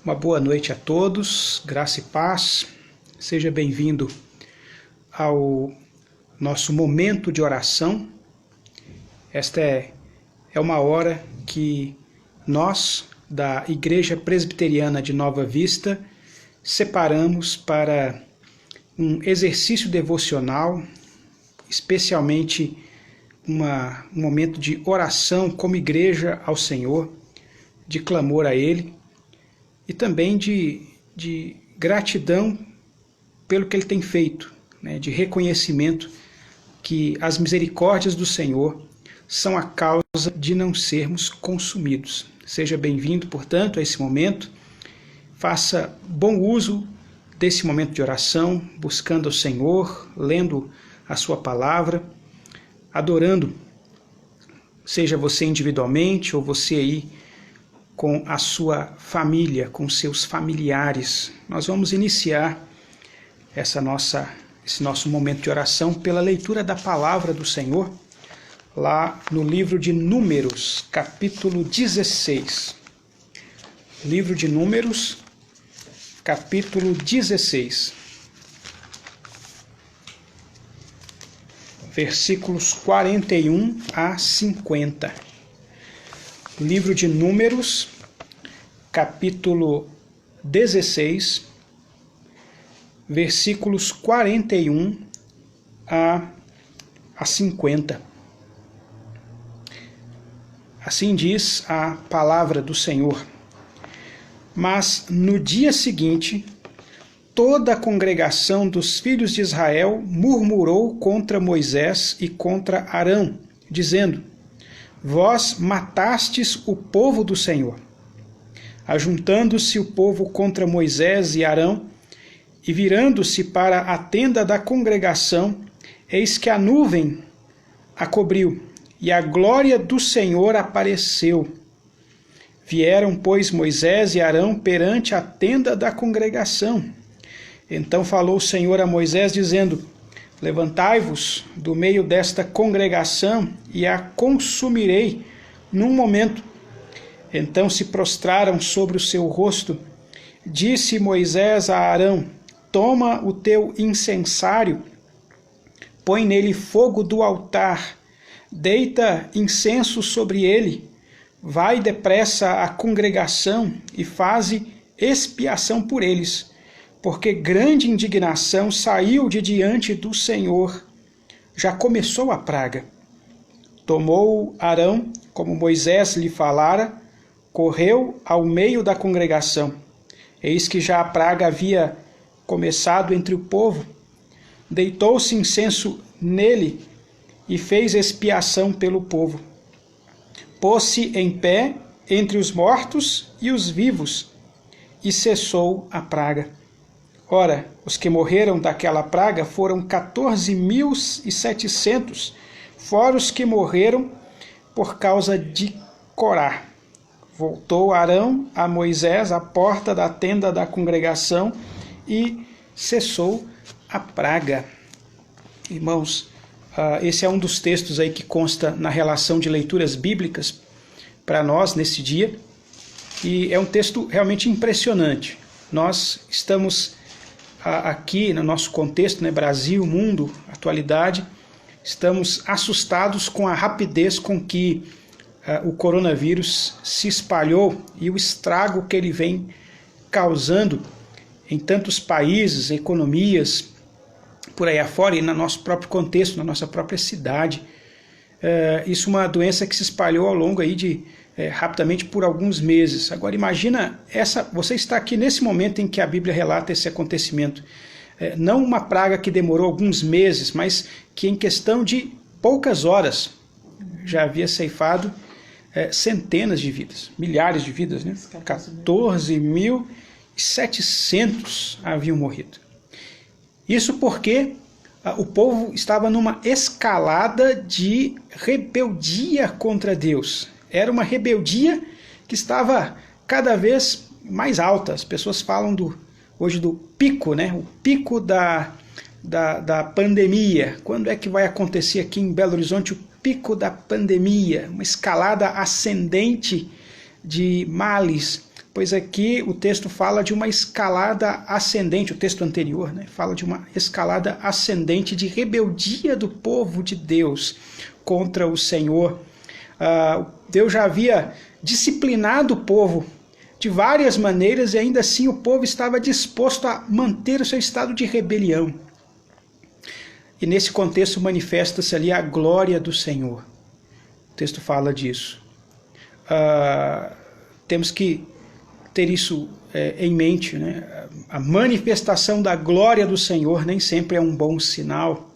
Uma boa noite a todos, graça e paz. Seja bem-vindo ao nosso momento de oração. Esta é uma hora que nós, da Igreja Presbiteriana de Nova Vista, separamos para um exercício devocional, especialmente um momento de oração como igreja ao Senhor, de clamor a Ele e também de gratidão pelo que Ele tem feito, né? De reconhecimento que as misericórdias do Senhor são a causa de não sermos consumidos. Seja bem-vindo, portanto, a esse momento. Faça bom uso desse momento de oração, buscando o Senhor, lendo a sua palavra, adorando, seja você individualmente ou você aí com a sua família, com seus familiares. Nós vamos iniciar esse nosso momento de oração pela leitura da palavra do Senhor, lá no livro de Números, capítulo 16. Livro de Números, capítulo 16. Versículos 41 a 50. Livro de Números, capítulo 16, versículos 41 a 50. Assim diz a palavra do Senhor. Mas no dia seguinte, toda a congregação dos filhos de Israel murmurou contra Moisés e contra Arão, dizendo: Vós matastes o povo do Senhor. Ajuntando-se o povo contra Moisés e Arão, e virando-se para a tenda da congregação, eis que a nuvem a cobriu, e a glória do Senhor apareceu. Vieram, pois, Moisés e Arão perante a tenda da congregação. Então falou o Senhor a Moisés, dizendo: Levantai-vos do meio desta congregação e a consumirei num momento. Então se prostraram sobre o seu rosto. Disse Moisés a Arão: Toma o teu incensário, põe nele fogo do altar, deita incenso sobre ele, vai depressa à congregação e faze expiação por eles, porque grande indignação saiu de diante do Senhor. Já começou a praga. Tomou Arão, como Moisés lhe falara, correu ao meio da congregação. Eis que já a praga havia começado entre o povo. Deitou-se incenso nele e fez expiação pelo povo. Pôs-se em pé entre os mortos e os vivos, e cessou a praga. Ora, os que morreram daquela praga foram 14.700, fora os que morreram por causa de Corá. Voltou Arão a Moisés à porta da tenda da congregação e cessou a praga. Irmãos, esse é um dos textos aí que consta na relação de leituras bíblicas para nós nesse dia, e é um texto realmente impressionante. Nós estamos aqui no nosso contexto, né, Brasil, mundo, atualidade, estamos assustados com a rapidez com que o coronavírus se espalhou e o estrago que ele vem causando em tantos países, economias, por aí afora e no nosso próprio contexto, na nossa própria cidade. Isso é uma doença que se espalhou ao longo aí rapidamente por alguns meses. Agora imagina, você está aqui nesse momento em que a Bíblia relata esse acontecimento. Não uma praga que demorou alguns meses, mas que em questão de poucas horas já havia ceifado centenas de vidas, milhares de vidas, né? 14.700 haviam morrido. Isso porque o povo estava numa escalada de rebeldia contra Deus. Era uma rebeldia que estava cada vez mais alta. As pessoas falam hoje do pico, né? O pico da pandemia. Quando é que vai acontecer aqui em Belo Horizonte o pico da pandemia? Uma escalada ascendente de males pois aqui o texto fala de uma escalada ascendente, o texto anterior, né, fala de uma escalada ascendente de rebeldia do povo de Deus contra o Senhor. Deus já havia disciplinado o povo de várias maneiras e ainda assim o povo estava disposto a manter o seu estado de rebelião. E nesse contexto manifesta-se ali a glória do Senhor. O texto fala disso. Temos que ter isso em mente, né? A manifestação da glória do Senhor nem sempre é um bom sinal.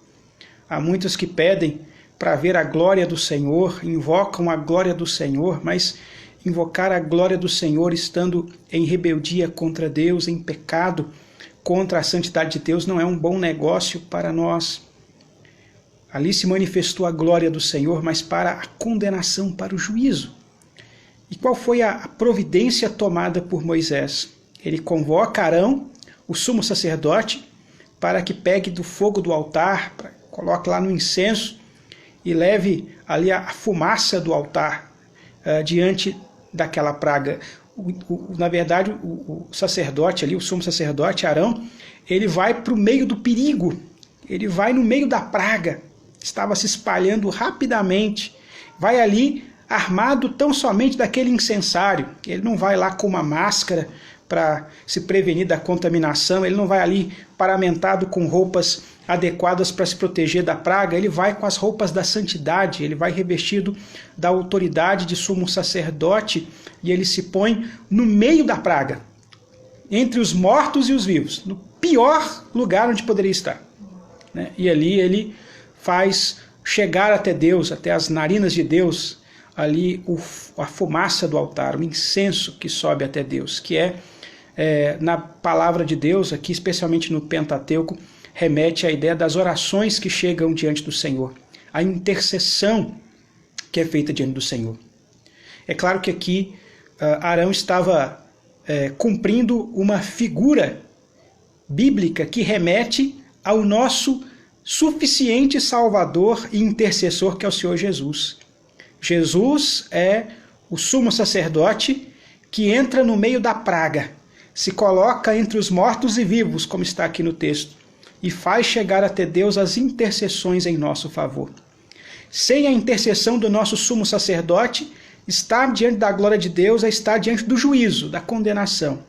Há muitos que pedem para ver a glória do Senhor, invocam a glória do Senhor, mas invocar a glória do Senhor estando em rebeldia contra Deus, em pecado contra a santidade de Deus, não é um bom negócio para nós. Ali se manifestou a glória do Senhor, mas para a condenação, para o juízo. E qual foi a providência tomada por Moisés? Ele convoca Arão, o sumo sacerdote, para que pegue do fogo do altar, coloque lá no incenso e leve ali a fumaça do altar diante daquela praga. Na verdade, o sacerdote ali, o sumo sacerdote Arão, ele vai para o meio do perigo, ele vai no meio da praga, estava se espalhando rapidamente, vai ali armado tão somente daquele incensário. Ele não vai lá com uma máscara para se prevenir da contaminação, ele não vai ali paramentado com roupas adequadas para se proteger da praga, ele vai com as roupas da santidade, ele vai revestido da autoridade de sumo sacerdote e ele se põe no meio da praga, entre os mortos e os vivos, no pior lugar onde poderia estar, né? E ali ele faz chegar até Deus, até as narinas de Deus, ali a fumaça do altar, o incenso que sobe até Deus, que na palavra de Deus, aqui especialmente no Pentateuco, remete à ideia das orações que chegam diante do Senhor, a intercessão que é feita diante do Senhor. É claro que aqui Arão estava cumprindo uma figura bíblica que remete ao nosso suficiente Salvador e intercessor, que é o Senhor Jesus. Jesus é o sumo sacerdote que entra no meio da praga, se coloca entre os mortos e vivos, como está aqui no texto, e faz chegar até Deus as intercessões em nosso favor. Sem a intercessão do nosso sumo sacerdote, estar diante da glória de Deus é estar diante do juízo, da condenação.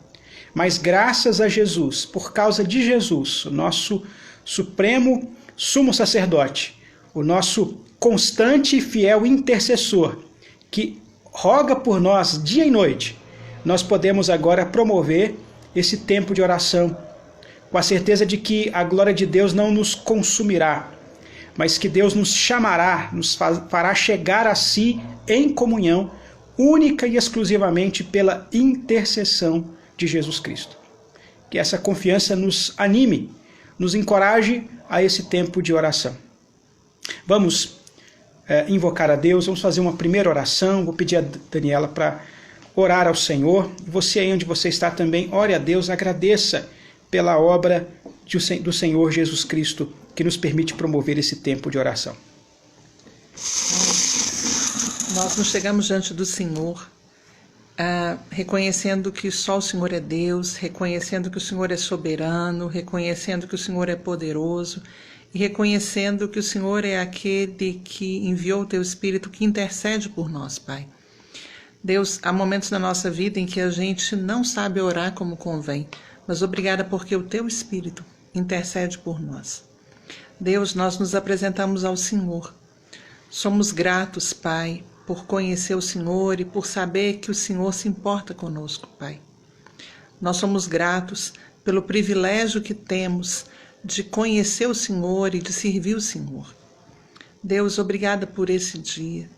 Mas graças a Jesus, por causa de Jesus, o nosso supremo sumo sacerdote, o nosso constante e fiel intercessor, que roga por nós dia e noite, nós podemos agora promover esse tempo de oração, com a certeza de que a glória de Deus não nos consumirá, mas que Deus nos chamará, nos fará chegar a si em comunhão, única e exclusivamente pela intercessão de Jesus Cristo. Que essa confiança nos anime, nos encoraje a esse tempo de oração. Vamos invocar a Deus, vamos fazer uma primeira oração. Vou pedir a Daniela para orar ao Senhor. Você aí onde você está também, ore a Deus, agradeça pela obra do Senhor Jesus Cristo, que nos permite promover esse tempo de oração. Nós nos chegamos diante do Senhor, reconhecendo que só o Senhor é Deus, reconhecendo que o Senhor é soberano, reconhecendo que o Senhor é poderoso e reconhecendo que o Senhor é aquele que enviou o Teu Espírito que intercede por nós, Pai. Deus, há momentos na nossa vida em que a gente não sabe orar como convém, mas obrigada porque o Teu Espírito intercede por nós. Deus, nós nos apresentamos ao Senhor. Somos gratos, Pai, por conhecer o Senhor e por saber que o Senhor se importa conosco, Pai. Nós somos gratos pelo privilégio que temos de conhecer o Senhor e de servir o Senhor. Deus, obrigada por esse dia.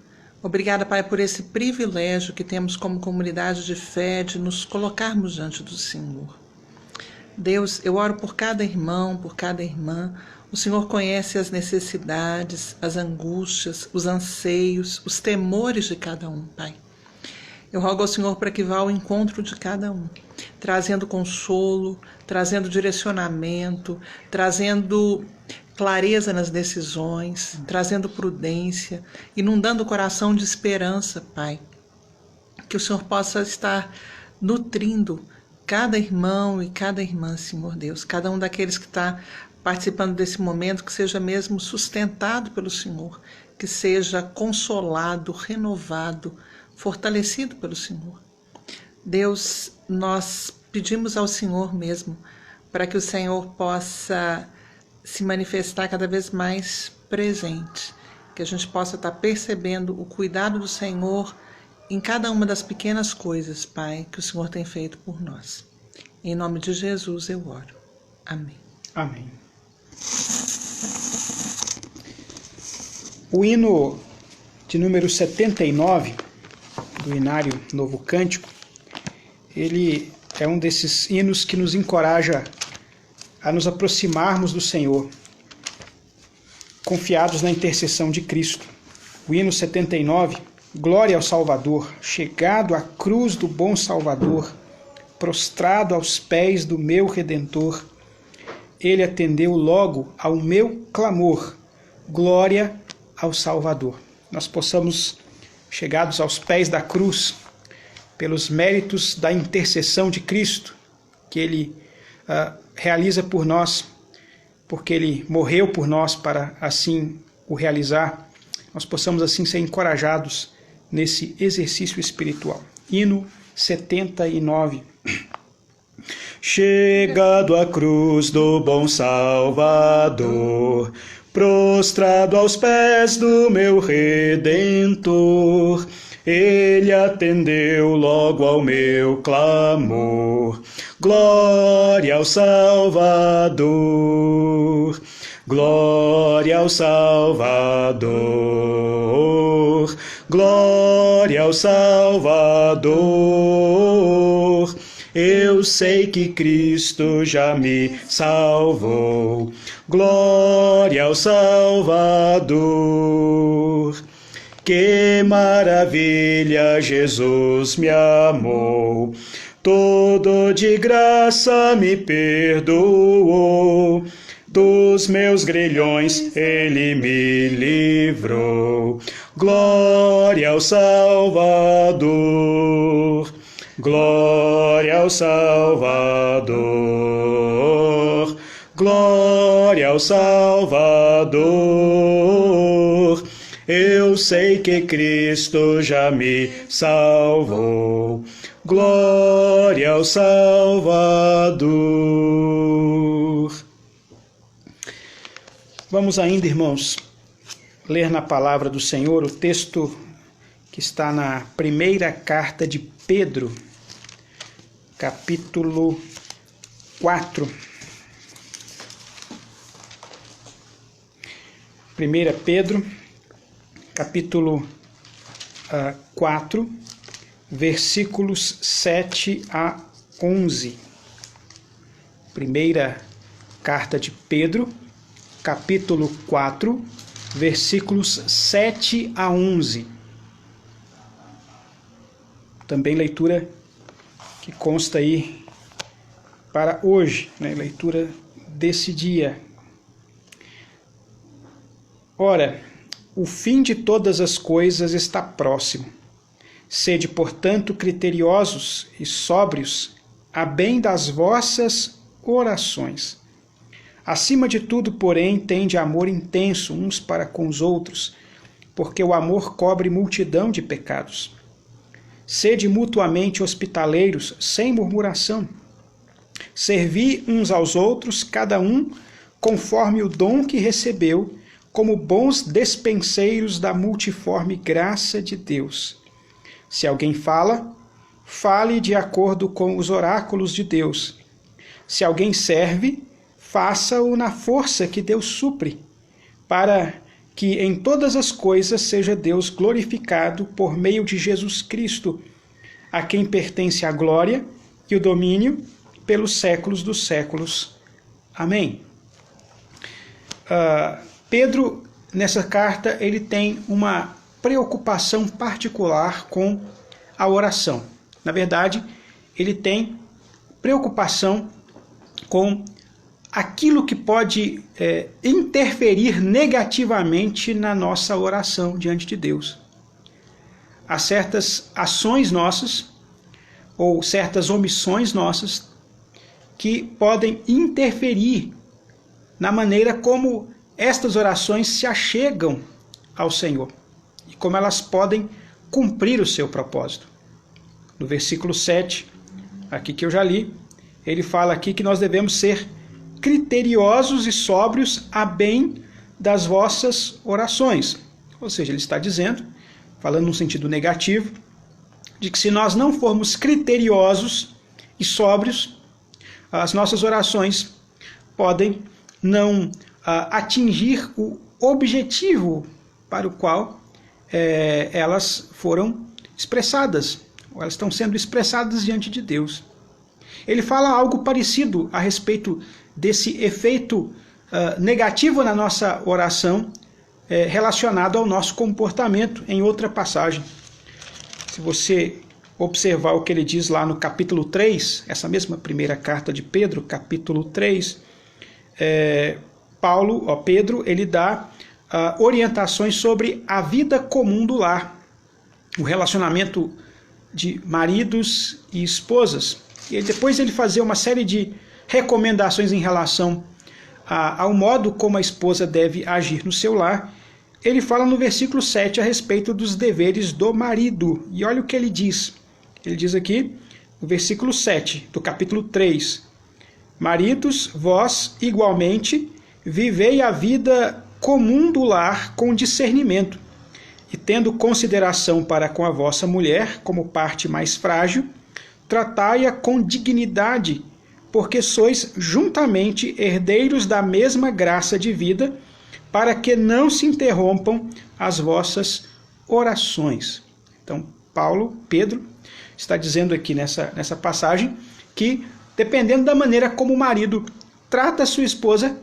Obrigada, Pai, por esse privilégio que temos como comunidade de fé de nos colocarmos diante do Senhor. Deus, eu oro por cada irmão, por cada irmã. O Senhor conhece as necessidades, as angústias, os anseios, os temores de cada um, Pai. Eu rogo ao Senhor para que vá ao encontro de cada um, trazendo consolo, trazendo direcionamento, trazendo clareza nas decisões, trazendo prudência, inundando o coração de esperança, Pai. Que o Senhor possa estar nutrindo cada irmão e cada irmã, Senhor Deus, cada um daqueles que está participando desse momento, que seja mesmo sustentado pelo Senhor, que seja consolado, renovado, fortalecido pelo Senhor. Deus, nós pedimos ao Senhor mesmo para que o Senhor possa se manifestar cada vez mais presente, que a gente possa estar percebendo o cuidado do Senhor em cada uma das pequenas coisas, Pai, que o Senhor tem feito por nós. Em nome de Jesus eu oro. Amém. Amém. O hino de número 79, do Inário Novo Cântico, ele é um desses hinos que nos encoraja a nos aproximarmos do Senhor, confiados na intercessão de Cristo. O hino 79, glória ao Salvador, chegado à cruz do bom Salvador, prostrado aos pés do meu Redentor, ele atendeu logo ao meu clamor, glória ao Salvador. Nós possamos, chegados aos pés da cruz, pelos méritos da intercessão de Cristo, que ele realiza por nós, porque ele morreu por nós para assim o realizar, nós possamos assim ser encorajados nesse exercício espiritual. Hino 79. Chegado à cruz do bom Salvador, prostrado aos pés do meu Redentor, ele atendeu logo ao meu clamor. Glória ao Salvador, glória ao Salvador, glória ao Salvador. Eu sei que Cristo já me salvou. Glória ao Salvador. Que maravilha, Jesus me amou. Todo de graça me perdoou. Dos meus grilhões ele me livrou. Glória ao Salvador. Glória ao Salvador, glória ao Salvador. Eu sei que Cristo já me salvou. Glória ao Salvador. Vamos ainda, irmãos, ler na palavra do Senhor o texto que está na primeira carta de Pedro, capítulo 4. 1 Pedro, capítulo 4, versículos 7 a 11. Primeira carta de Pedro, capítulo 4, versículos 7 a 11. Também leitura que consta aí para hoje, né? Leitura desse dia. Ora, o fim de todas as coisas está próximo. Sede, portanto, criteriosos e sóbrios, a bem das vossas orações. Acima de tudo, porém, tende amor intenso uns para com os outros, porque o amor cobre multidão de pecados. Sede mutuamente hospitaleiros, sem murmuração. Servi uns aos outros, cada um conforme o dom que recebeu, como bons despenseiros da multiforme graça de Deus. Se alguém fala, fale de acordo com os oráculos de Deus. Se alguém serve, faça-o na força que Deus supre, para que em todas as coisas seja Deus glorificado por meio de Jesus Cristo, a quem pertence a glória e o domínio pelos séculos dos séculos. Amém. Pedro, nessa carta, ele tem uma preocupação particular com a oração. Na verdade, ele tem preocupação com aquilo que pode interferir negativamente na nossa oração diante de Deus. Há certas ações nossas ou certas omissões nossas que podem interferir na maneira como estas orações se achegam ao Senhor e como elas podem cumprir o seu propósito. No versículo 7, aqui que eu já li, ele fala aqui que nós devemos ser criteriosos e sóbrios a bem das vossas orações. Ou seja, ele está dizendo, falando num sentido negativo, de que se nós não formos criteriosos e sóbrios, as nossas orações podem não atingir o objetivo para o qual elas foram expressadas, ou elas estão sendo expressadas diante de Deus. Ele fala algo parecido a respeito desse efeito negativo na nossa oração relacionado ao nosso comportamento em outra passagem. Se você observar o que ele diz lá no capítulo 3, essa mesma primeira carta de Pedro, capítulo 3, Pedro, ele dá orientações sobre a vida comum do lar, o relacionamento de maridos e esposas. E depois ele fazer uma série de recomendações em relação ao modo como a esposa deve agir no seu lar. Ele fala no versículo 7 a respeito dos deveres do marido. E olha o que ele diz. Ele diz aqui, no versículo 7 do capítulo 3, maridos, vós, igualmente, vivei a vida comum do lar com discernimento, e tendo consideração para com a vossa mulher, como parte mais frágil, tratai-a com dignidade, porque sois juntamente herdeiros da mesma graça de vida, para que não se interrompam as vossas orações. Então, Pedro, está dizendo aqui nessa passagem que, dependendo da maneira como o marido trata a sua esposa,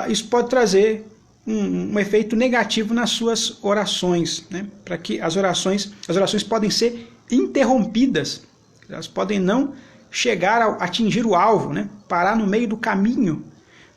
isso pode trazer um efeito negativo nas suas orações, né? Para que as orações podem ser interrompidas, elas podem não chegar a atingir o alvo, né? Parar no meio do caminho,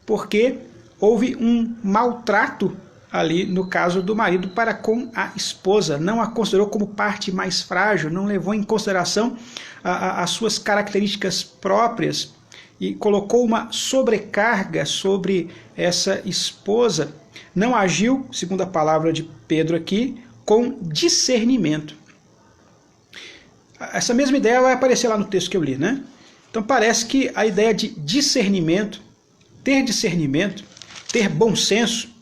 porque houve um maltrato ali no caso do marido para com a esposa, não a considerou como parte mais frágil, não levou em consideração as suas características próprias e colocou uma sobrecarga sobre essa esposa, não agiu, segundo a palavra de Pedro aqui, com discernimento. Essa mesma ideia vai aparecer lá no texto que eu li, né? Então parece que a ideia de discernimento, ter bom senso,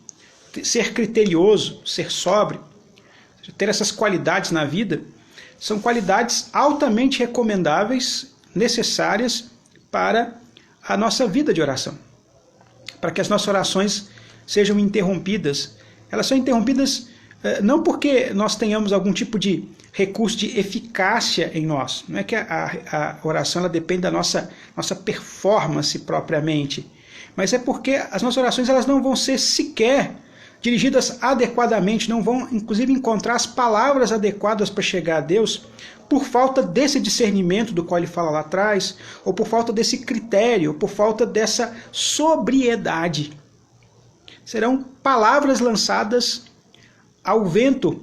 ser criterioso, ser sóbrio, ter essas qualidades na vida, são qualidades altamente recomendáveis, necessárias para a nossa vida de oração. Para que as nossas orações sejam interrompidas. Elas são interrompidas não porque nós tenhamos algum tipo de recurso de eficácia em nós. Não é que a oração ela depende da nossa performance propriamente, mas é porque as nossas orações elas não vão ser sequer dirigidas adequadamente, não vão inclusive encontrar as palavras adequadas para chegar a Deus por falta desse discernimento do qual ele fala lá atrás, ou por falta desse critério, ou por falta dessa sobriedade. Serão palavras lançadas ao vento,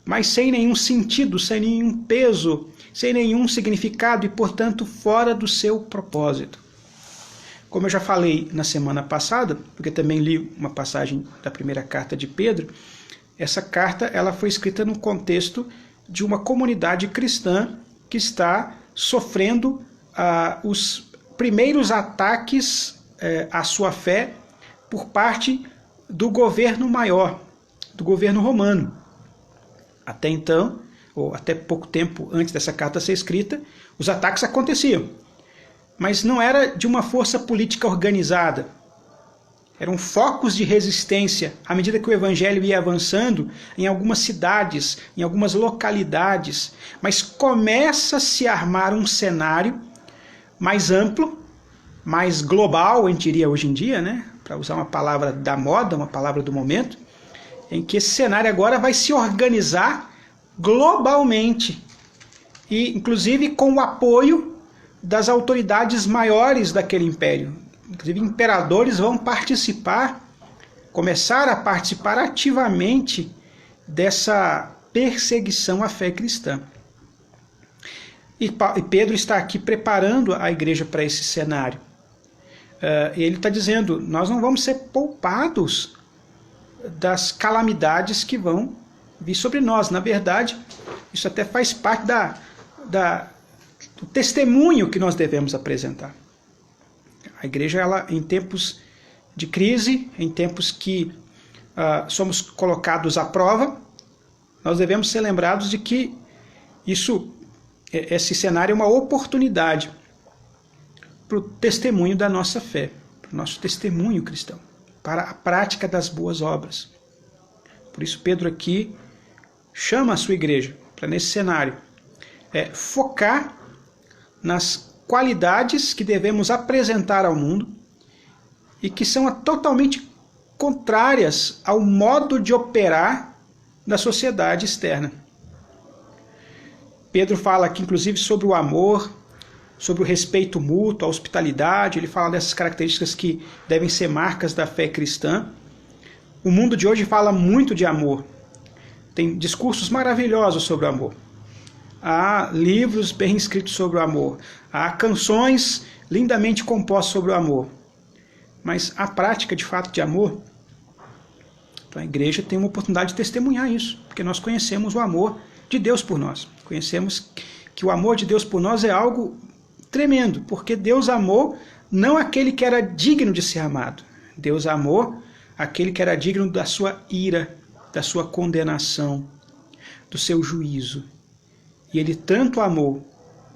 mas sem nenhum sentido, sem nenhum peso, sem nenhum significado e, portanto, fora do seu propósito. Como eu já falei na semana passada, porque também li uma passagem da primeira carta de Pedro, essa carta ela foi escrita no contexto de uma comunidade cristã que está sofrendo os primeiros ataques à sua fé por parte do governo maior, do governo romano. Até então, ou até pouco tempo antes dessa carta ser escrita, os ataques aconteciam. Mas não era de uma força política organizada. Eram focos de resistência à medida que o evangelho ia avançando em algumas cidades, em algumas localidades. Mas começa a se armar um cenário mais amplo, mais global, a gente diria hoje em dia, né? Para usar uma palavra da moda, uma palavra do momento, em que esse cenário agora vai se organizar globalmente e, inclusive, com o apoio das autoridades maiores daquele império. Inclusive, imperadores vão começar a participar ativamente dessa perseguição à fé cristã. E Pedro está aqui preparando a igreja para esse cenário. Ele está dizendo, nós não vamos ser poupados das calamidades que vão vir sobre nós. Na verdade, isso até faz parte do testemunho que nós devemos apresentar. A igreja, ela, em tempos de crise, em tempos que somos colocados à prova, nós devemos ser lembrados de que esse cenário é uma oportunidade para o testemunho da nossa fé, para o nosso testemunho cristão, para a prática das boas obras. Por isso Pedro aqui chama a sua igreja para, nesse cenário, focar nas qualidades que devemos apresentar ao mundo e que são totalmente contrárias ao modo de operar da sociedade externa. Pedro fala aqui, inclusive, sobre o amor, sobre o respeito mútuo, a hospitalidade. Ele fala dessas características que devem ser marcas da fé cristã. O mundo de hoje fala muito de amor. Tem discursos maravilhosos sobre o amor. Há livros bem escritos sobre o amor. Há canções lindamente compostas sobre o amor. Mas a prática, de fato, de amor, então a igreja tem uma oportunidade de testemunhar isso, porque nós conhecemos o amor de Deus por nós. Conhecemos que o amor de Deus por nós é algo tremendo, porque Deus amou não aquele que era digno de ser amado. Deus amou aquele que era digno da sua ira, da sua condenação, do seu juízo. E ele tanto amou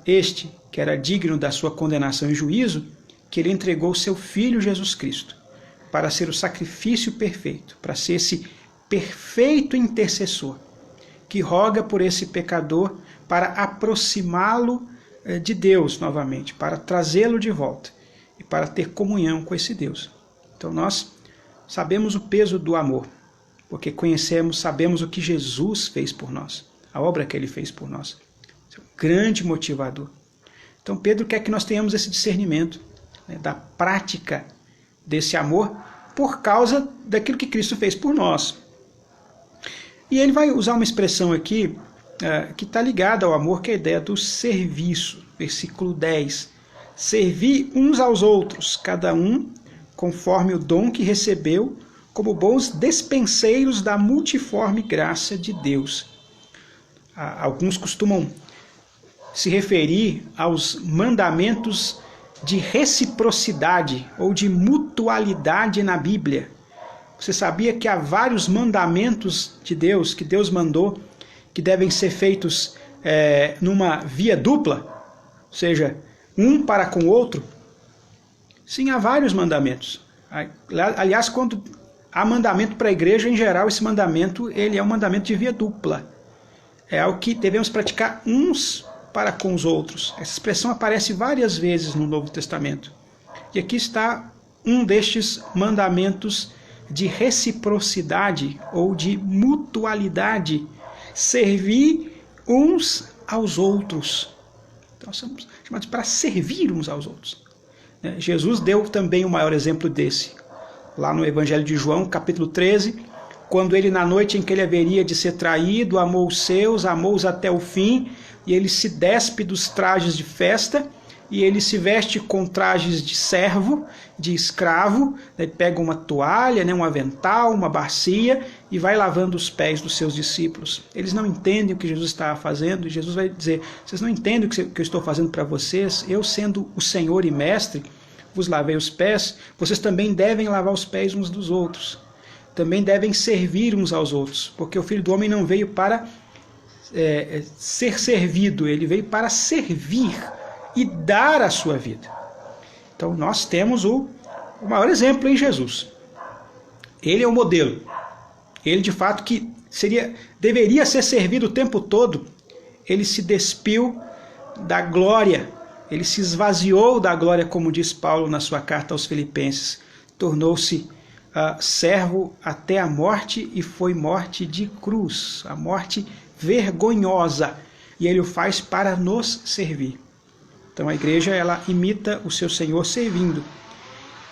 este que era digno da sua condenação e juízo, que ele entregou o seu Filho Jesus Cristo para ser o sacrifício perfeito, para ser esse perfeito intercessor que roga por esse pecador para aproximá-lo de Deus novamente, para trazê-lo de volta e para ter comunhão com esse Deus. Então nós sabemos o peso do amor, porque sabemos o que Jesus fez por nós, a obra que ele fez por nós. Esse é um grande motivador. Então Pedro quer que nós tenhamos esse discernimento, da prática desse amor por causa daquilo que Cristo fez por nós. E ele vai usar uma expressão aqui que está ligada ao amor, que é a ideia do serviço. Versículo 10. Servi uns aos outros, cada um conforme o dom que recebeu, como bons despenseiros da multiforme graça de Deus. Alguns costumam se referir aos mandamentos de reciprocidade ou de mutualidade na Bíblia. Você sabia que há vários mandamentos de Deus, que Deus mandou, que devem ser feitos numa via dupla? Ou seja, um para com o outro? Sim, há vários mandamentos. Aliás, quando há mandamento para a igreja, em geral, esse mandamento ele é um mandamento de via dupla. É algo que devemos praticar uns para com os outros. Essa expressão aparece várias vezes no Novo Testamento. E aqui está um destes mandamentos de reciprocidade ou de mutualidade. Servir uns aos outros. Então somos chamados para servir uns aos outros. Jesus deu também o maior exemplo desse. Lá no Evangelho de João, capítulo 13, quando ele, na noite em que ele haveria de ser traído, amou os seus, amou-os até o fim, e ele se despe dos trajes de festa, e ele se veste com trajes de servo, de escravo, ele pega uma toalha, um avental, uma bacia, e vai lavando os pés dos seus discípulos. Eles não entendem o que Jesus estava fazendo, e Jesus vai dizer, vocês não entendem o que eu estou fazendo para vocês? Eu, sendo o Senhor e Mestre, vos lavei os pés, vocês também devem lavar os pés uns dos outros. Também devem servir uns aos outros, porque o Filho do Homem não veio para ser servido, ele veio para servir e dar a sua vida. Então nós temos o maior exemplo em Jesus. Ele é o modelo. Ele, de fato, que deveria ser servido o tempo todo. Ele se despiu da glória, ele se esvaziou da glória, como diz Paulo na sua carta aos Filipenses. Tornou-se servo até a morte, e foi morte de cruz, a morte vergonhosa, e ele o faz para nos servir. Então a igreja, ela imita o seu Senhor servindo.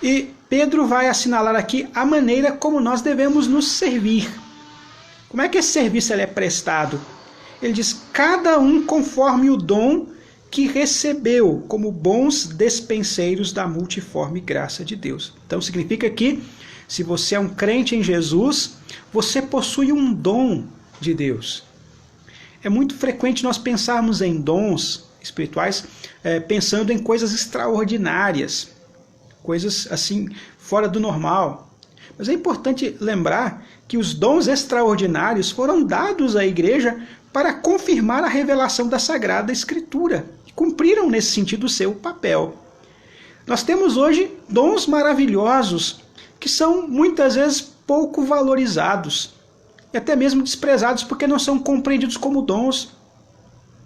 E Pedro vai assinalar aqui a maneira como nós devemos nos servir. Como é que esse serviço é prestado? Ele diz, cada um conforme o dom que recebeu como bons despenseiros da multiforme graça de Deus. Então significa que, se você é um crente em Jesus, você possui um dom de Deus. É muito frequente nós pensarmos em dons espirituais pensando em coisas extraordinárias, coisas assim fora do normal. Mas é importante lembrar que os dons extraordinários foram dados à igreja para confirmar a revelação da Sagrada Escritura e cumpriram nesse sentido o seu papel. Nós temos hoje dons maravilhosos que são muitas vezes pouco valorizados e até mesmo desprezados porque não são compreendidos como dons.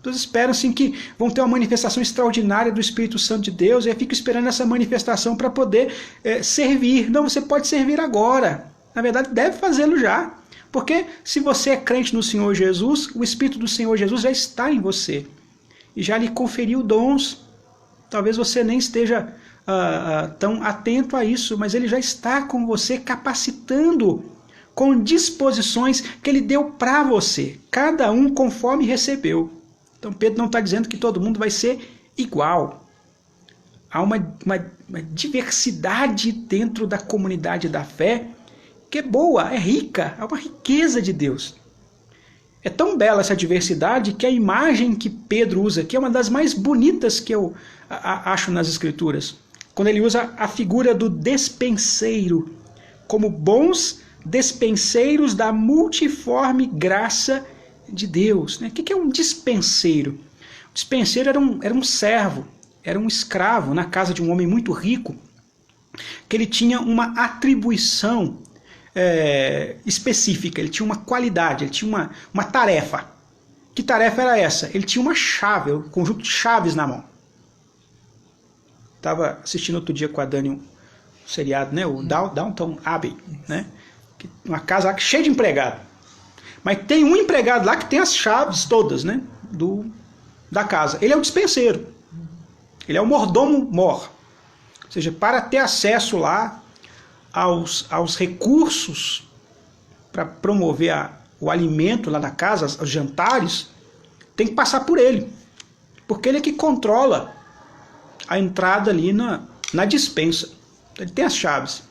Todos esperam assim, que vão ter uma manifestação extraordinária do Espírito Santo de Deus e aí ficam esperando essa manifestação para poder servir. Não, você pode servir agora. Na verdade, deve fazê-lo já. Porque se você é crente no Senhor Jesus, o Espírito do Senhor Jesus já está em você e já lhe conferiu dons. Talvez você nem esteja tão atento a isso, mas ele já está com você, capacitando com disposições que ele deu para você, cada um conforme recebeu. Então Pedro não está dizendo que todo mundo vai ser igual. Há uma diversidade dentro da comunidade da fé que é boa, é rica, é uma riqueza de Deus. É tão bela essa diversidade que a imagem que Pedro usa, que é uma das mais bonitas que eu acho nas Escrituras, quando ele usa a figura do despenseiro, como bons despenseiros da multiforme graça de Deus. O que é um dispenseiro? O dispenseiro era um servo, era um escravo na casa de um homem muito rico, que ele tinha uma atribuição específica, ele tinha uma qualidade, ele tinha uma tarefa. Que tarefa era essa? Ele tinha uma chave, um conjunto de chaves na mão. Estava assistindo outro dia com a Dani um seriado, né? O Downton Abbey, né? Uma casa cheia de empregado. Mas tem um empregado lá que tem as chaves todas, né? Da casa. Ele é o dispenseiro. Ele é o mordomo-mor. Ou seja, para ter acesso lá aos recursos para promover o alimento lá na casa, os jantares, tem que passar por ele. Porque ele é que controla a entrada ali na dispensa. Ele tem as chaves.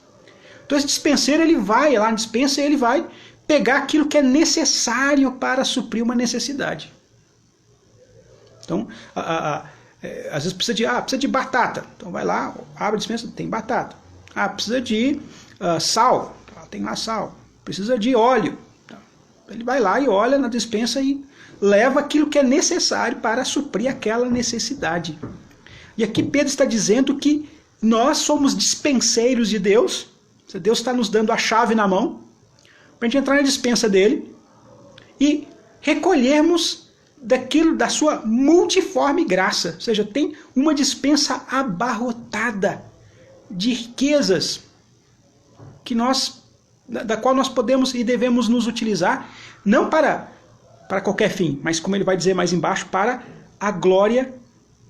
Então esse dispenseiro, ele vai lá na dispensa e ele vai pegar aquilo que é necessário para suprir uma necessidade. Então, às vezes precisa de batata. Então vai lá, abre a dispensa, tem batata. Precisa de sal. Tem lá sal. Precisa de óleo. Ele vai lá e olha na dispensa e leva aquilo que é necessário para suprir aquela necessidade. E aqui Pedro está dizendo que nós somos dispenseiros de Deus. Deus está nos dando a chave na mão para a gente entrar na dispensa dele e recolhermos daquilo, da sua multiforme graça. Ou seja, tem uma dispensa abarrotada de riquezas da qual nós podemos e devemos nos utilizar, não para qualquer fim, mas, como ele vai dizer mais embaixo, para a glória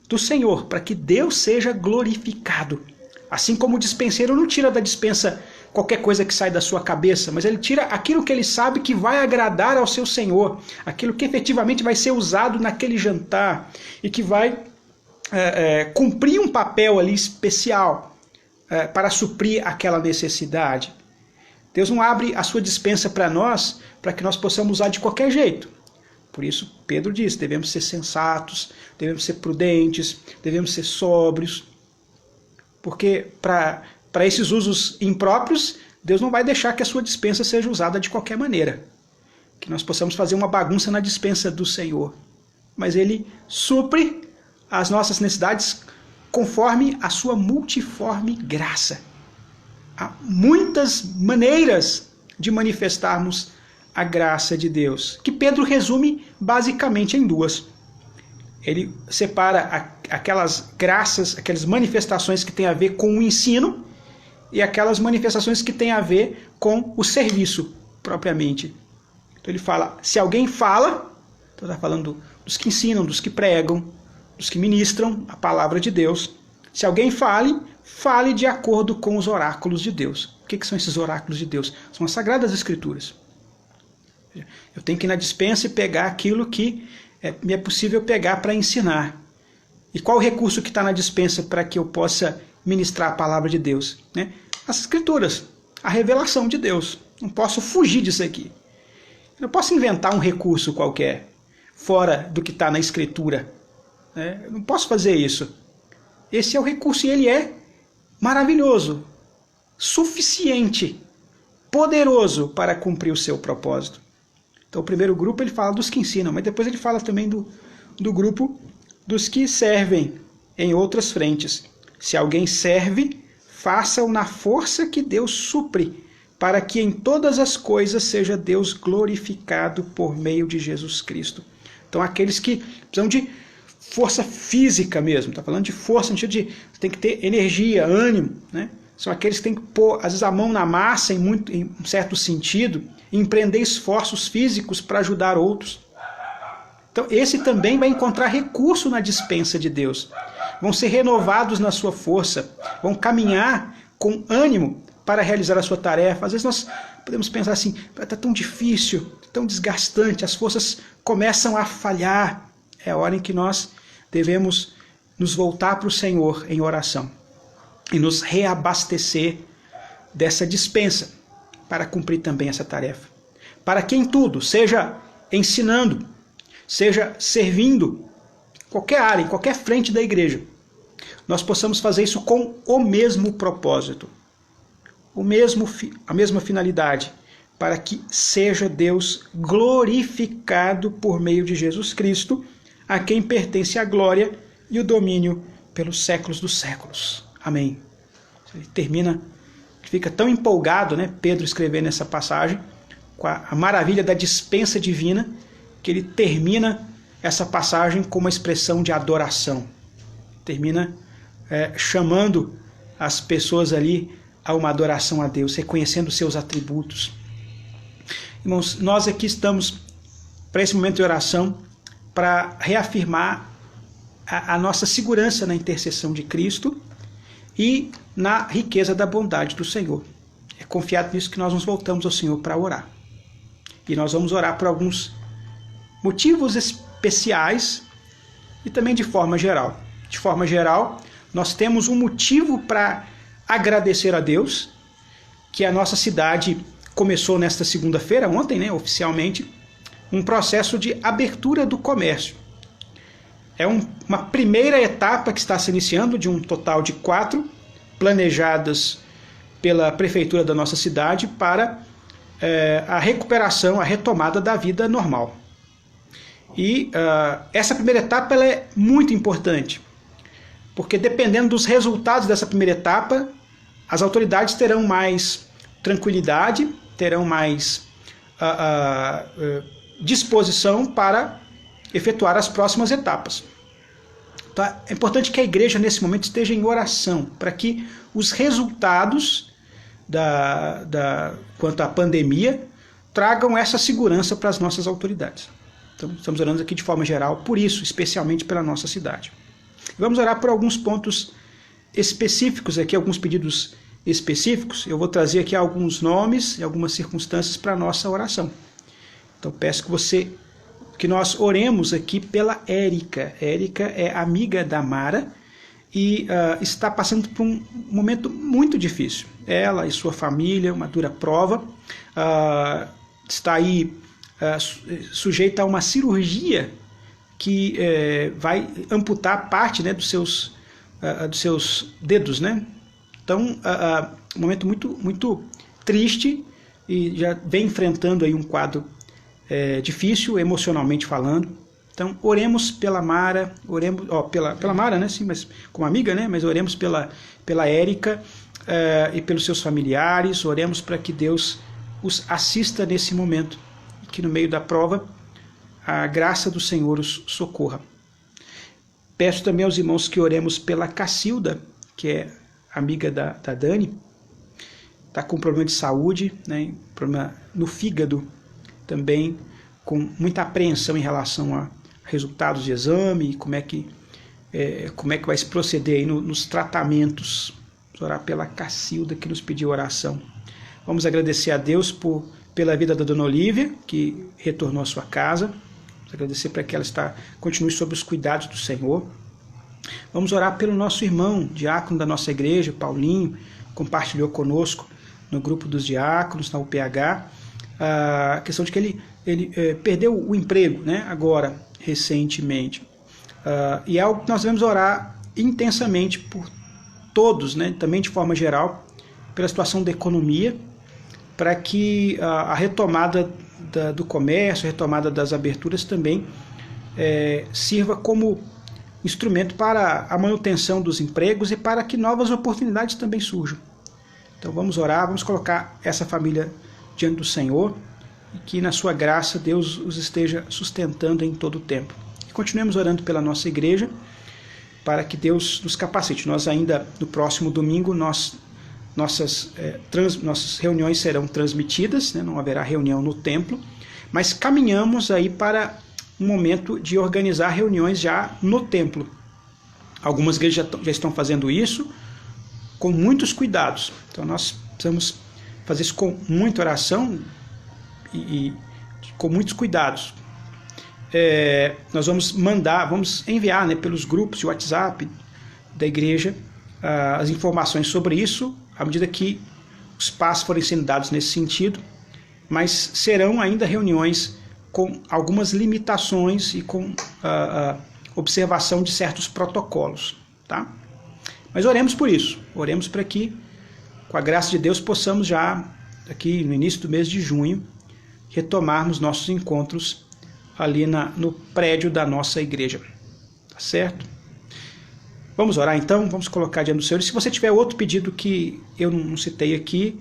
do Senhor, para que Deus seja glorificado. Assim como o dispenseiro não tira da dispensa qualquer coisa que sai da sua cabeça, mas ele tira aquilo que ele sabe que vai agradar ao seu Senhor, aquilo que efetivamente vai ser usado naquele jantar e que vai cumprir um papel ali especial para suprir aquela necessidade. Deus não abre a sua dispensa para nós, para que nós possamos usar de qualquer jeito. Por isso, Pedro diz, devemos ser sensatos, devemos ser prudentes, devemos ser sóbrios, porque para esses usos impróprios, Deus não vai deixar que a sua dispensa seja usada de qualquer maneira. Que nós possamos fazer uma bagunça na dispensa do Senhor. Mas Ele supre as nossas necessidades conforme a sua multiforme graça. Há muitas maneiras de manifestarmos a graça de Deus, que Pedro resume basicamente em duas. Ele separa aquelas graças, aquelas manifestações que têm a ver com o ensino e aquelas manifestações que têm a ver com o serviço propriamente. Então ele fala, se alguém fala, então está falando dos que ensinam, dos que pregam, dos que ministram a palavra de Deus. Se alguém fale de acordo com os oráculos de Deus. O que são esses oráculos de Deus? São as Sagradas Escrituras. Eu tenho que ir na dispensa e pegar aquilo que me é possível pegar para ensinar. E qual o recurso que está na dispensa para que eu possa ministrar a palavra de Deus? Né? As Escrituras, a revelação de Deus. Não posso fugir disso aqui. Eu não posso inventar um recurso qualquer, fora do que está na Escritura. Né? Eu não posso fazer isso. Esse é o recurso e ele é maravilhoso, suficiente, poderoso para cumprir o seu propósito. Então o primeiro grupo ele fala dos que ensinam, mas depois ele fala também do grupo dos que servem em outras frentes. Se alguém serve, faça-o na força que Deus supre, para que em todas as coisas seja Deus glorificado por meio de Jesus Cristo. Então aqueles que precisam de força física mesmo, está falando de força no sentido de tem que ter energia, ânimo, né? São aqueles que têm que pôr, às vezes, a mão na massa em um certo sentido, e empreender esforços físicos para ajudar outros. Então esse também vai encontrar recurso na dispensa de Deus. Vão ser renovados na sua força, vão caminhar com ânimo para realizar a sua tarefa. Às vezes nós podemos pensar assim, está tão difícil, tão desgastante, as forças começam a falhar. É a hora em que nós devemos nos voltar para o Senhor em oração e nos reabastecer dessa dispensa para cumprir também essa tarefa. Para que em tudo, seja ensinando, seja servindo, qualquer área, em qualquer frente da igreja, nós possamos fazer isso com o mesmo propósito, a mesma finalidade, para que seja Deus glorificado por meio de Jesus Cristo, a quem pertence a glória e o domínio pelos séculos dos séculos. Amém. Ele termina, fica tão empolgado, né, Pedro escrevendo essa passagem, com a maravilha da dispensa divina, que ele termina essa passagem com uma expressão de adoração. Termina chamando as pessoas ali a uma adoração a Deus, reconhecendo seus atributos. Irmãos, nós aqui estamos para esse momento de oração, para reafirmar a nossa segurança na intercessão de Cristo e na riqueza da bondade do Senhor. É confiado nisso que nós nos voltamos ao Senhor para orar. E nós vamos orar por alguns motivos especiais e também de forma geral. De forma geral, nós temos um motivo para agradecer a Deus, que a nossa cidade começou nesta segunda-feira, ontem, né, oficialmente, um processo de abertura do comércio. É uma primeira etapa que está se iniciando, de um total de 4, planejadas pela prefeitura da nossa cidade para a recuperação, a retomada da vida normal. E essa primeira etapa ela é muito importante, porque dependendo dos resultados dessa primeira etapa, as autoridades terão mais tranquilidade, terão mais disposição para efetuar as próximas etapas. Então, é importante que a igreja nesse momento esteja em oração para que os resultados quanto à pandemia tragam essa segurança para as nossas autoridades. Então estamos orando aqui de forma geral por isso, especialmente pela nossa cidade. Vamos orar por alguns pontos específicos aqui, alguns pedidos específicos. Eu vou trazer aqui alguns nomes e algumas circunstâncias para a nossa oração. Então peço que nós oremos aqui pela Érica. Érica é amiga da Mara e está passando por um momento muito difícil. Ela e sua família, uma dura prova, está aí sujeita a uma cirurgia que vai amputar parte, né, dos seus dedos, né? Então, um momento muito, muito triste e já vem enfrentando aí um quadro difícil, emocionalmente falando. Então, oremos pela Mara, oremos pela Mara, né? Sim, mas como amiga, né? Mas oremos pela Érica e pelos seus familiares. Oremos para que Deus os assista nesse momento, que no meio da prova a graça do Senhor os socorra. Peço também aos irmãos que oremos pela Cacilda, que é amiga da Dani, está com problema de saúde, né? Problema no fígado, também com muita apreensão em relação a resultados de exame, como é que vai se proceder aí nos tratamentos. Vamos orar pela Cacilda, que nos pediu oração. Vamos agradecer a Deus pela vida da Dona Olívia, que retornou à sua casa. Vamos agradecer para que ela continue sob os cuidados do Senhor. Vamos orar pelo nosso irmão, diácono da nossa igreja, Paulinho, compartilhou conosco no grupo dos diáconos, na UPH, a questão de que ele perdeu o emprego, né, agora, recentemente. E é algo que nós devemos orar intensamente por todos, né, também de forma geral, pela situação da economia, para que a retomada do comércio, a retomada das aberturas também sirva como instrumento para a manutenção dos empregos e para que novas oportunidades também surjam. Então vamos orar, vamos colocar essa família diante do Senhor e que na sua graça Deus os esteja sustentando em todo o tempo. E continuemos orando pela nossa igreja para que Deus nos capacite. Nós ainda, no próximo domingo, nossas reuniões serão transmitidas, né? Não haverá reunião no templo, mas caminhamos aí para um momento de organizar reuniões já no templo. Algumas igrejas já estão fazendo isso com muitos cuidados. Então nós precisamos fazer isso com muita oração e com muitos cuidados. Nós vamos enviar, né, pelos grupos de WhatsApp da igreja as informações sobre isso, à medida que os passos forem sendo dados nesse sentido, mas serão ainda reuniões com algumas limitações e com observação de certos protocolos, tá? Mas oremos por isso, oremos para que, com a graça de Deus, possamos já, aqui no início do mês de junho, retomarmos nossos encontros ali no prédio da nossa igreja, tá certo? Vamos orar então, vamos colocar diante do Senhor. E se você tiver outro pedido que eu não citei aqui,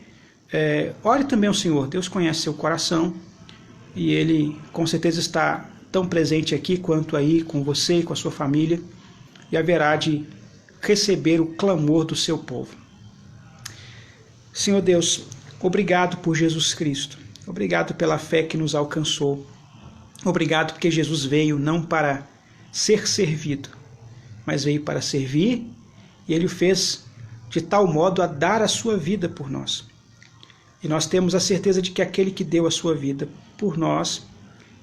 ore também ao Senhor. Deus conhece seu coração e Ele com certeza está tão presente aqui quanto aí com você e com a sua família, e haverá de receber o clamor do seu povo. Senhor Deus, obrigado por Jesus Cristo, obrigado pela fé que nos alcançou, obrigado porque Jesus veio não para ser servido, mas veio para servir, e Ele o fez de tal modo a dar a sua vida por nós. E nós temos a certeza de que aquele que deu a sua vida por nós,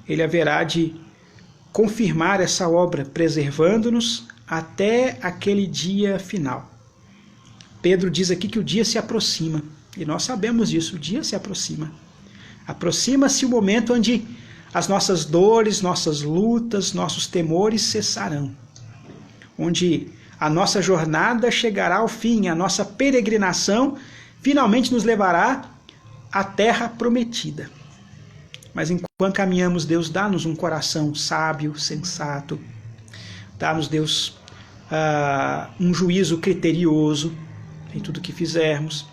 Ele haverá de confirmar essa obra, preservando-nos até aquele dia final. Pedro diz aqui que o dia se aproxima, e nós sabemos disso, o dia se aproxima. Aproxima-se o momento onde as nossas dores, nossas lutas, nossos temores cessarão, onde a nossa jornada chegará ao fim, a nossa peregrinação finalmente nos levará à terra prometida. Mas enquanto caminhamos, Deus, dá-nos um coração sábio, sensato, dá-nos, Deus, um juízo criterioso em tudo que fizermos,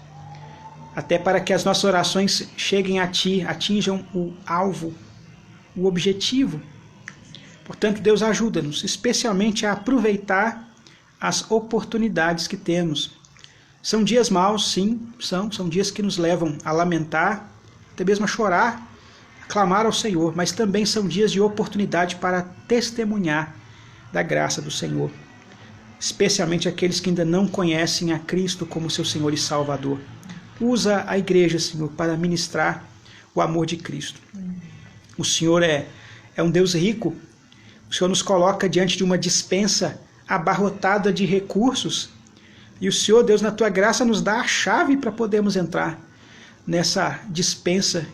até para que as nossas orações cheguem a Ti, atinjam o alvo, o objetivo. Portanto, Deus, ajuda-nos, especialmente a aproveitar as oportunidades que temos. São dias maus, sim, são dias que nos levam a lamentar, até mesmo a chorar, a clamar ao Senhor, mas também são dias de oportunidade para testemunhar da graça do Senhor, especialmente aqueles que ainda não conhecem a Cristo como seu Senhor e Salvador. Usa a igreja, Senhor, para ministrar o amor de Cristo. O Senhor é um Deus rico. O Senhor nos coloca diante de uma despensa abarrotada de recursos. E o Senhor, Deus, na Tua graça, nos dá a chave para podermos entrar nessa despensa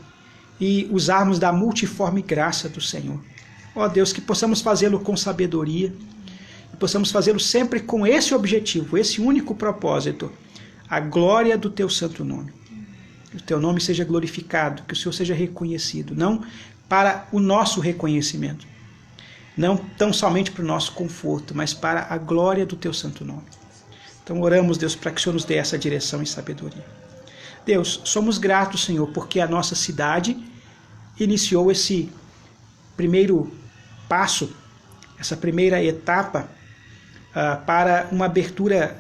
e usarmos da multiforme graça do Senhor. Ó Deus, que possamos fazê-lo com sabedoria, e possamos fazê-lo sempre com esse objetivo, esse único propósito, a glória do Teu santo nome. Que o Teu nome seja glorificado, que o Senhor seja reconhecido, não para o nosso reconhecimento, não tão somente para o nosso conforto, mas para a glória do Teu santo nome. Então oramos, Deus, para que o Senhor nos dê essa direção e sabedoria. Deus, somos gratos, Senhor, porque a nossa cidade iniciou esse primeiro passo, essa primeira etapa para uma abertura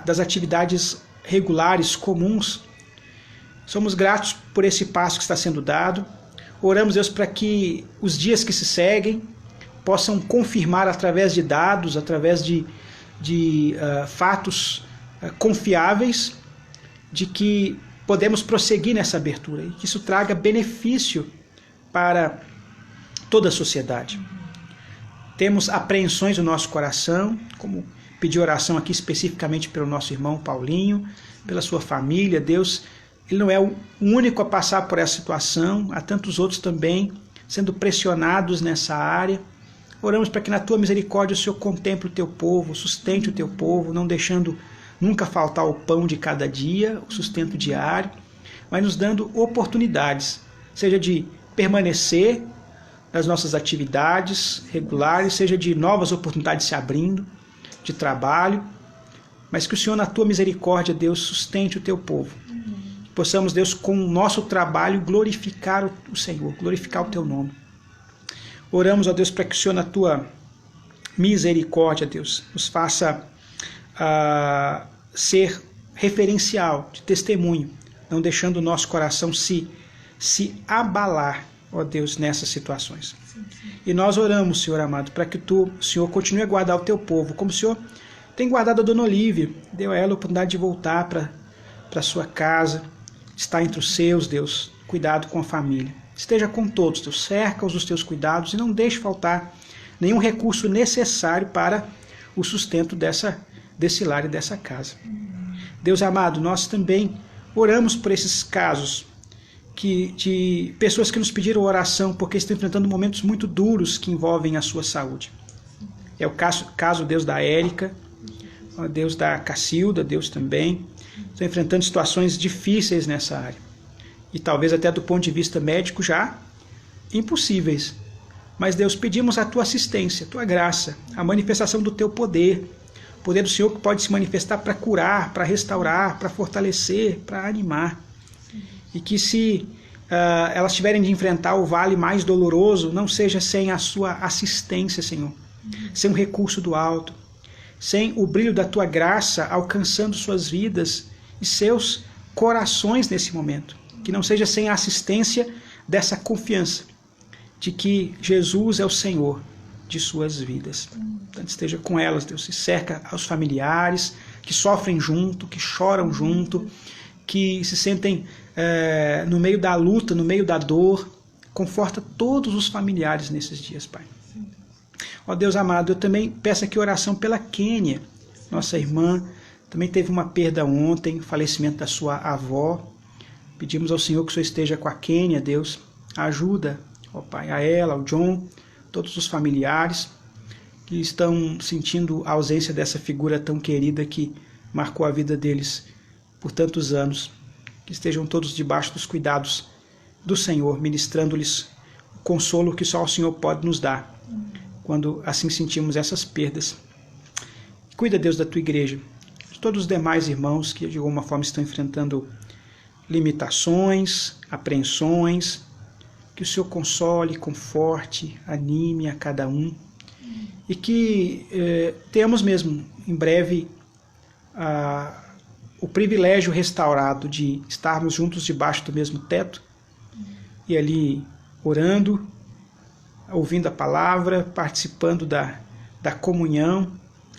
das atividades regulares, comuns. Somos gratos por esse passo que está sendo dado. Oramos, Deus, para que os dias que se seguem possam confirmar através de dados, através de fatos confiáveis, de que podemos prosseguir nessa abertura e que isso traga benefício para toda a sociedade. Temos apreensões no nosso coração, como pedir oração aqui especificamente pelo nosso irmão Paulinho, pela sua família. Deus, ele não é o único a passar por essa situação, há tantos outros também sendo pressionados nessa área. Oramos para que na tua misericórdia o Senhor contemple o teu povo, sustente o teu povo, não deixando nunca faltar o pão de cada dia, o sustento diário, mas nos dando oportunidades, seja de permanecer nas nossas atividades regulares, seja de novas oportunidades se abrindo, de trabalho, mas que o Senhor, na tua misericórdia, Deus, sustente o teu povo. Possamos, Deus, com o nosso trabalho, glorificar o Senhor, glorificar o teu nome. Oramos, ó Deus, para que o Senhor, na tua misericórdia, Deus, nos faça ser referencial, de testemunho, não deixando o nosso coração se abalar, ó Deus, nessas situações. E nós oramos, Senhor amado, para que tu, Senhor, continue a guardar o teu povo, como o Senhor tem guardado a Dona Olívia, deu a ela a oportunidade de voltar para a sua casa, estar entre os seus, Deus, cuidado com a família. Esteja com todos, Deus, cerca-os dos teus cuidados e não deixe faltar nenhum recurso necessário para o sustento desse lar e dessa casa. Deus amado, nós também oramos por esses casos de pessoas que nos pediram oração porque estão enfrentando momentos muito duros que envolvem a sua saúde. É o caso, Deus, da Érica, Deus da Cacilda, Deus também, estão enfrentando situações difíceis nessa área. E talvez até do ponto de vista médico já impossíveis. Mas, Deus, pedimos a tua assistência, a tua graça, a manifestação do teu poder. O poder do Senhor que pode se manifestar para curar, para restaurar, para fortalecer, para animar. E que se elas tiverem de enfrentar o vale mais doloroso, não seja sem a sua assistência, Senhor. Sem o recurso do alto. Sem o brilho da tua graça alcançando suas vidas e seus corações nesse momento. Que não seja sem a assistência dessa confiança de que Jesus é o Senhor de suas vidas. Então, esteja com elas, Deus, e cerca aos familiares que sofrem junto, que choram junto, que se sentem no meio da luta, no meio da dor. Conforta todos os familiares nesses dias, Pai. Ó Deus amado, eu também peço aqui oração pela Kênia, nossa irmã, também teve uma perda ontem, o falecimento da sua avó. Pedimos ao Senhor que o Senhor esteja com a Kênia, Deus, ajuda, ó Pai, a ela, ao John, todos os familiares que estão sentindo a ausência dessa figura tão querida que marcou a vida deles por tantos anos. Que estejam todos debaixo dos cuidados do Senhor, ministrando-lhes o consolo que só o Senhor pode nos dar, quando assim sentimos essas perdas. Cuida, Deus, da tua igreja, de todos os demais irmãos que de alguma forma estão enfrentando limitações, apreensões, que o Senhor console, conforte, anime a cada um, e que tenhamos mesmo em breve o privilégio restaurado de estarmos juntos debaixo do mesmo teto e ali orando, ouvindo a palavra, participando da comunhão,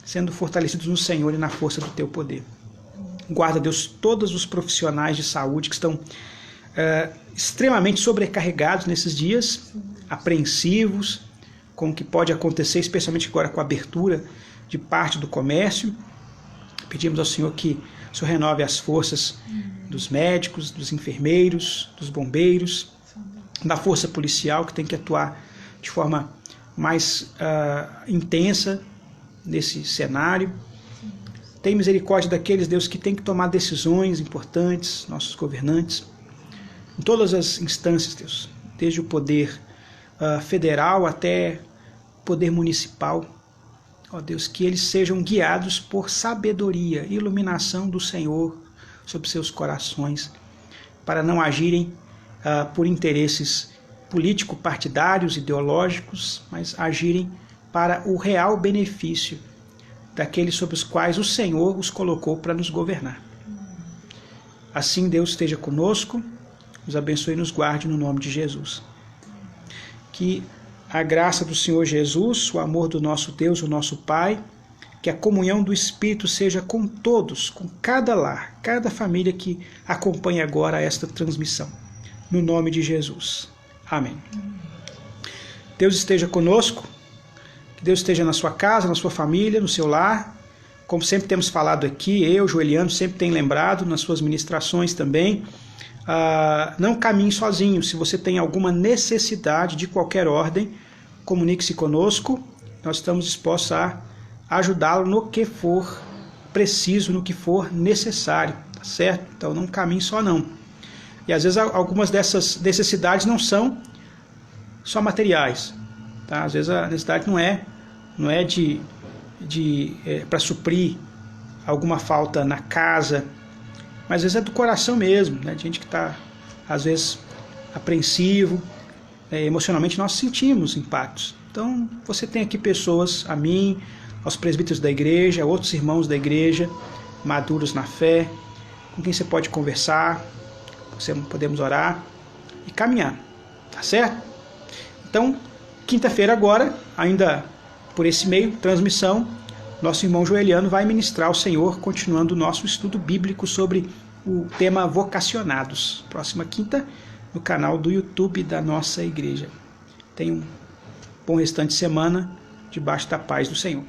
sendo fortalecidos no Senhor e na força do teu poder. Guarda, Deus, todos os profissionais de saúde que estão extremamente sobrecarregados nesses dias, apreensivos com o que pode acontecer, especialmente agora com a abertura de parte do comércio. Pedimos ao Senhor que o Senhor renove as forças dos médicos, dos enfermeiros, dos bombeiros, da força policial que tem que atuar de forma mais intensa nesse cenário. Tem misericórdia daqueles, Deus, que tem que tomar decisões importantes, nossos governantes, em todas as instâncias, Deus, desde o poder federal até o poder municipal. Ó Deus, que eles sejam guiados por sabedoria e iluminação do Senhor sobre seus corações, para não agirem por interesses político-partidários, ideológicos, mas agirem para o real benefício daqueles sobre os quais o Senhor os colocou para nos governar. Assim, Deus esteja conosco, nos abençoe e nos guarde no nome de Jesus. Que a graça do Senhor Jesus, o amor do nosso Deus, o nosso Pai, que a comunhão do Espírito seja com todos, com cada lar, cada família que acompanha agora esta transmissão. No nome de Jesus. Amém. Deus esteja conosco, que Deus esteja na sua casa, na sua família, no seu lar, Como sempre temos falado aqui, eu, Joeliano, sempre tenho lembrado nas suas ministrações também, não caminhe sozinho. Se você tem alguma necessidade de qualquer ordem, comunique-se conosco. Nós estamos dispostos a ajudá-lo no que for preciso, no que for necessário, tá certo? Então não caminhe só não. E às vezes algumas dessas necessidades não são só materiais, tá? Às vezes a necessidade não é para suprir alguma falta na casa, mas às vezes é do coração mesmo, né? De gente que está às vezes apreensivo, emocionalmente nós sentimos impactos. Então você tem aqui pessoas, a mim, aos presbíteros da igreja, outros irmãos da igreja, maduros na fé, com quem você pode conversar, podemos orar e caminhar, tá certo? Então, quinta-feira agora, ainda por esse meio, transmissão, nosso irmão Joeliano vai ministrar ao Senhor, continuando o nosso estudo bíblico sobre o tema vocacionados. Próxima quinta, no canal do YouTube da nossa igreja. Tenha um bom restante de semana, debaixo da paz do Senhor.